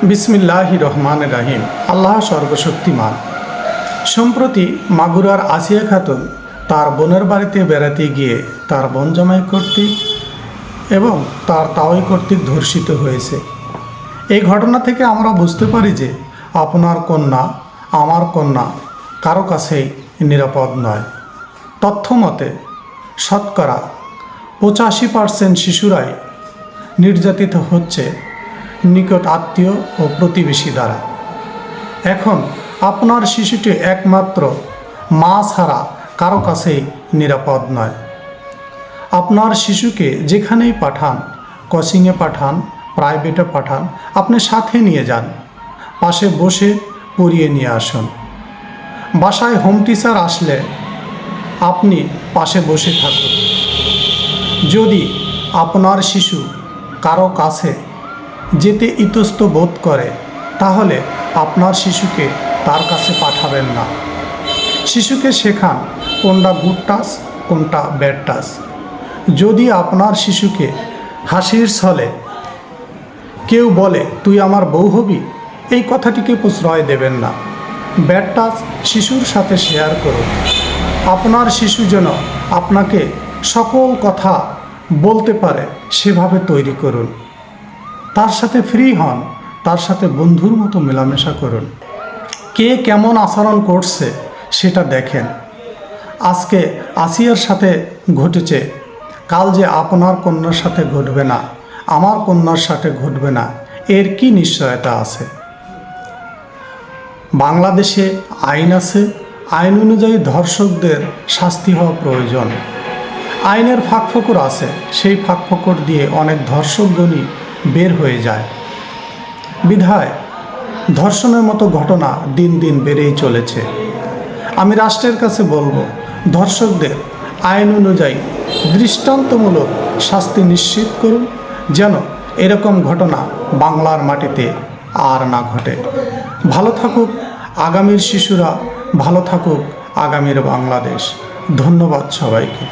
বিসমিল্লাহির রহমানির রহিম। আল্লাহ সর্বশক্তিমান। সম্প্রতি মাগুরার আসিয়া খাতুন তার বোনের বাড়িতে বেড়াতে গিয়ে তার বোন জামাই কর্তৃক এবং তার তাওই কর্তৃক ধর্ষিত হয়েছে। এই ঘটনা থেকে আমরা বুঝতে পারি যে আপনার কন্যা, আমার কন্যা কারো কাছেই নিরাপদ নয়। তথ্য মতে শতকরা 85% শিশুরাই নির্যাতিত হচ্ছে নিকট আত্মীয় ও প্রতিবেশী দ্বারা। এখন আপনার শিশুটি একমাত্র মা ছাড়া কারো কাছেই নিরাপদ নয়। আপনার শিশুকে যেখানেই পাঠান, কোচিংয়ে পাঠান, প্রাইভেটে পাঠান, আপনি সাথে নিয়ে যান, পাশে বসে পড়িয়ে নিয়ে আসুন। বাসায় হোম টিচার আসলে আপনি পাশে বসে থাকুন। যদি আপনার শিশু কারো কাছে যেতে ইতস্ত বোধ করে তাহলে আপনার শিশুকে তার কাছে পাঠাবেন না। শিশুকে শেখান কোনটা গুড টাচ, কোনটা ব্যাড টাচ। যদি আপনার শিশুকে হাসির ছলে কেউ বলে তুই আমার বউ হবি, এই কথাটিকে প্রশ্রয় দেবেন না। ব্যাড টাচ শিশুর সাথে শেয়ার করুন। আপনার শিশু যেন আপনাকে সকল কথা বলতে পারে সেভাবে তৈরি করুন। তার সাথে ফ্রি হন, তার সাথে বন্ধুর মতো মেলামেশা করুন। কে কেমন আচরণ করছে সেটা দেখেন। আজকে আসিয়ার সাথে ঘটেছে, কাল যে আপনার কন্যার সাথে ঘটবে না, আমার কন্যার সাথে ঘটবে না, এর কি নিশ্চয়তা আছে? বাংলাদেশে আইন আছে, আইন অনুযায়ী ধর্ষকদের শাস্তি হওয়া প্রয়োজন। আইনের ফাঁকফোকর আছে, সেই ফাঁকফোকর দিয়ে অনেক ধর্ষকগণই বের হয়ে যায়। বিধায় ধর্ষণের মতো ঘটনা দিন দিন বেড়েই চলেছে। আমি রাষ্ট্রের কাছে বলবো, ধর্ষকদের আইন অনুযায়ী দৃষ্টান্তমূলক শাস্তি নিশ্চিত করুন, যেন এরকম ঘটনা বাংলার মাটিতে আর না ঘটে। ভালো থাকুক আগামীর শিশুরা, ভালো থাকুক আগামীর বাংলাদেশ। ধন্যবাদ সবাইকে।